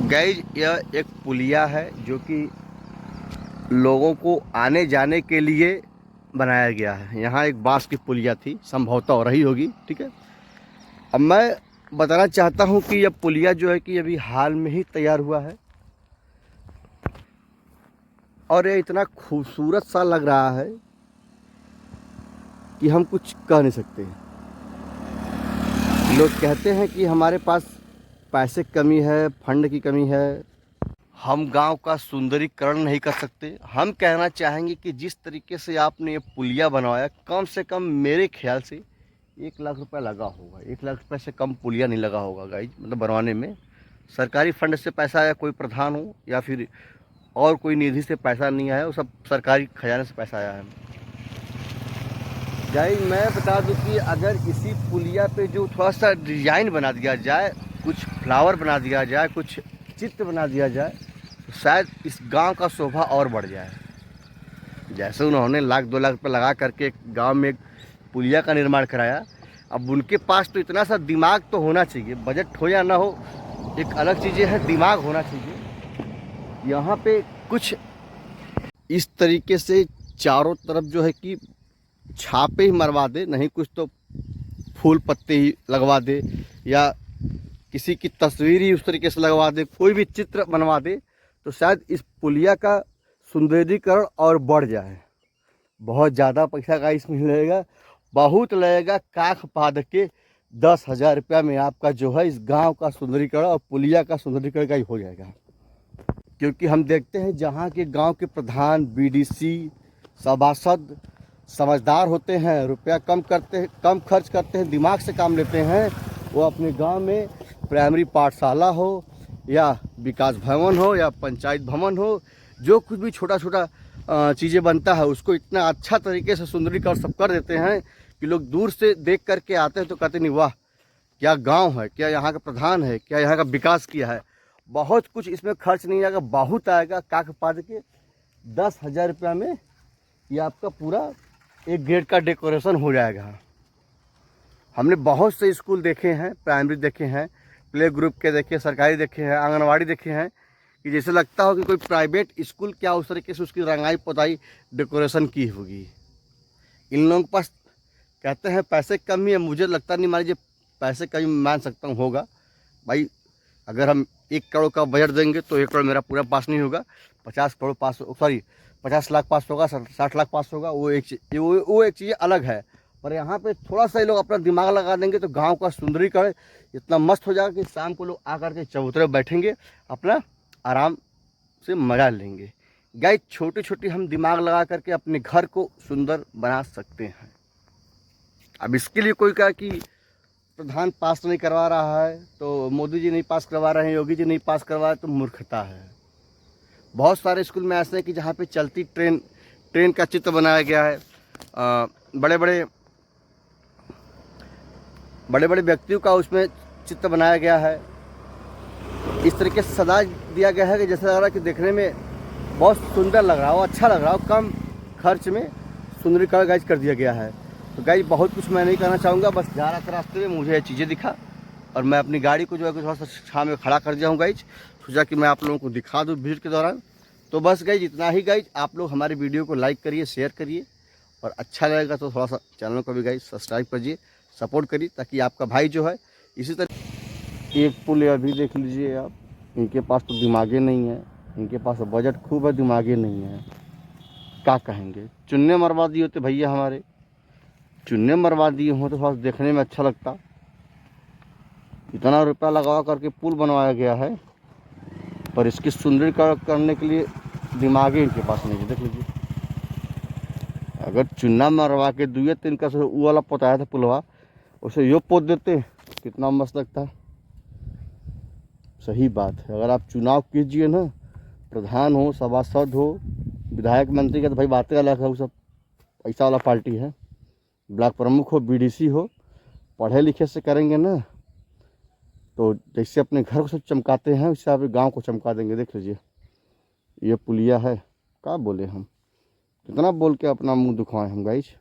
Guys यह एक पुलिया है जो कि लोगों को आने जाने के लिए बनाया गया है। यहाँ एक बांस की पुलिया थी, संभवतः रही होगी। ठीक है, अब मैं बताना चाहता हूँ कि यह पुलिया जो है कि अभी हाल में ही तैयार हुआ है और ये इतना खूबसूरत सा लग रहा है कि हम कुछ कह नहीं सकते। लोग कहते हैं कि हमारे पास पैसे की कमी है, फंड की कमी है, हम गांव का सुंदरीकरण नहीं कर सकते। हम कहना चाहेंगे कि जिस तरीके से आपने ये पुलिया बनवाया, कम से कम मेरे ख्याल से 1 लाख रुपया लगा होगा। 1 लाख रुपये से कम पुलिया नहीं लगा होगा गाइज, मतलब बनवाने में। सरकारी फंड से पैसा आया, कोई प्रधान हो या फिर और कोई निधि से पैसा नहीं आया, वो सब सरकारी खजाने से पैसा आया है। गाइज मैं बता दूं कि अगर इसी पुलिया पे जो थोड़ा सा डिजाइन बना दिया जाए, कुछ फ्लावर बना दिया जाए, कुछ चित्र बना दिया जाए, तो शायद इस गांव का शोभा और बढ़ जाए। जैसे उन्होंने 1-2 लाख रुपये लगा करके गांव में एक पुलिया का निर्माण कराया, अब उनके पास तो इतना सा दिमाग तो होना चाहिए। बजट हो या ना हो, एक अलग चीज़ें हैं, दिमाग होना चाहिए। यहाँ पे कुछ इस तरीके से चारों तरफ जो है कि छापे ही मरवा दे, नहीं कुछ तो फूल पत्ते ही लगवा दे या किसी की तस्वीर ही उस तरीके से लगवा दे, कोई भी चित्र बनवा दे, तो शायद इस पुलिया का सुंदरीकरण और बढ़ जाए। बहुत ज़्यादा पैसा का इसमें लगेगा, बहुत लगेगा। काख पाद के 10,000 रुपया में आपका जो है इस गांव का सुंदरीकरण और पुलिया का सुंदरीकरण का ही हो जाएगा। क्योंकि हम देखते हैं जहाँ के गांव के प्रधान, बीडीसी, सभासद समझदार होते हैं, रुपया कम खर्च करते हैं, दिमाग से काम लेते हैं, वो अपने गांव में प्राइमरी पाठशाला हो या विकास भवन हो या पंचायत भवन हो, जो कुछ भी छोटा छोटा चीज़ें बनता है उसको इतना अच्छा तरीके से सुंदरीकरण सब कर देते हैं कि लोग दूर से देख करके आते हैं तो कहते नहीं वाह क्या गांव है, क्या यहाँ का प्रधान है, क्या यहाँ का विकास किया है। बहुत कुछ इसमें खर्च नहीं आएगा, बहुत आएगा। काख पाद के 10,000 रुपया में ये आपका पूरा एक गेट का डेकोरेशन हो जाएगा। हमने बहुत से स्कूल देखे हैं, प्राइमरी देखे हैं, प्ले ग्रुप के देखे, सरकारी देखे हैं, आंगनवाड़ी देखे हैं, कि जैसे लगता हो कि कोई प्राइवेट स्कूल क्या उस तरीके से उसकी रंगाई पोताई डेकोरेशन की होगी। इन लोगों के पास कहते हैं पैसे कमी है, मुझे लगता नहीं, मान लीजिए पैसे कमी मान सकता हूँ होगा भाई। अगर हम 1 करोड़ का बजट देंगे तो 1 करोड़ मेरा पूरा पास नहीं होगा, 50 लाख पास होगा, 60 लाख पास होगा, वो एक चीज़ अलग है। पर यहाँ पे थोड़ा सा ये लोग अपना दिमाग लगा देंगे तो गांव का सुंदरीकरण इतना मस्त हो जाएगा कि शाम को लोग आकर के चबूतरे बैठेंगे, अपना आराम से मजा लेंगे। गाइस छोटी छोटी हम दिमाग लगा करके अपने घर को सुंदर बना सकते हैं। अब इसके लिए कोई कहा कि प्रधान पास नहीं करवा रहा है तो मोदी जी नहीं पास करवा रहे हैं, योगी जी नहीं पास करवा रहे, तो मूर्खता है। बहुत सारे स्कूल में ऐसे हैं कि जहाँ पे चलती ट्रेन का चित्र बनाया गया है, बड़े बड़े व्यक्तियों का उसमें चित्र बनाया गया है। इस तरीके से सजा दिया गया है कि जैसा लग रहा है कि देखने में बहुत सुंदर लग रहा हो, अच्छा लग रहा हो, कम खर्च में सुंदरीकरण गाइज कर दिया गया है। तो गाइज बहुत कुछ मैं नहीं कहना चाहूँगा, बस जा रहा था रास्ते में, मुझे ये चीज़ें दिखा और मैं अपनी गाड़ी को जो है थोड़ा सा छाँव में खड़ा कर दिया हूँ गाइज, सोचा कि मैं आप लोगों को दिखा दूँ भीड़ के दौरान। तो बस गाइज इतना ही गाइज, आप लोग हमारे वीडियो को लाइक करिए, शेयर करिए और अच्छा लगेगा तो थोड़ा सा चैनल को भी गाइज सब्सक्राइब करिए, सपोर्ट करिए, ताकि आपका भाई जो है इसी तरह। एक पुल अभी देख लीजिए आप, इनके पास तो दिमागे नहीं है, इनके पास बजट खूब है, दिमागे नहीं है। क्या कहेंगे, चुन्ने मरवा दिए होते भैया, हमारे चुन्ने मरवा दिए हों तो थोड़ा देखने में अच्छा लगता। इतना रुपया लगा करके पुल बनवाया गया है, पर इसकी सुंदरीकरण करने के लिए दिमागे इनके पास नहीं है। देख लीजिए, अगर चुन्ना मरवा के 2-3 का वो वाला पोताया था पुलवा, उसे यो पोत देते कितना मस्त लगता। सही बात है, अगर आप चुनाव कीजिए ना, प्रधान हो, सभासद हो, विधायक मंत्री का तो भाई बातें अलग है, वो सब पैसा वाला पार्टी है। ब्लॉक प्रमुख हो, बीडीसी हो, पढ़े लिखे से करेंगे ना, तो जैसे अपने घर को सब चमकाते हैं वैसे आप गांव को चमका देंगे। देख लीजिए ये पुलिया है, क्या बोले हम, कितना बोल के अपना मुंह दुखवाएं हम गाइज।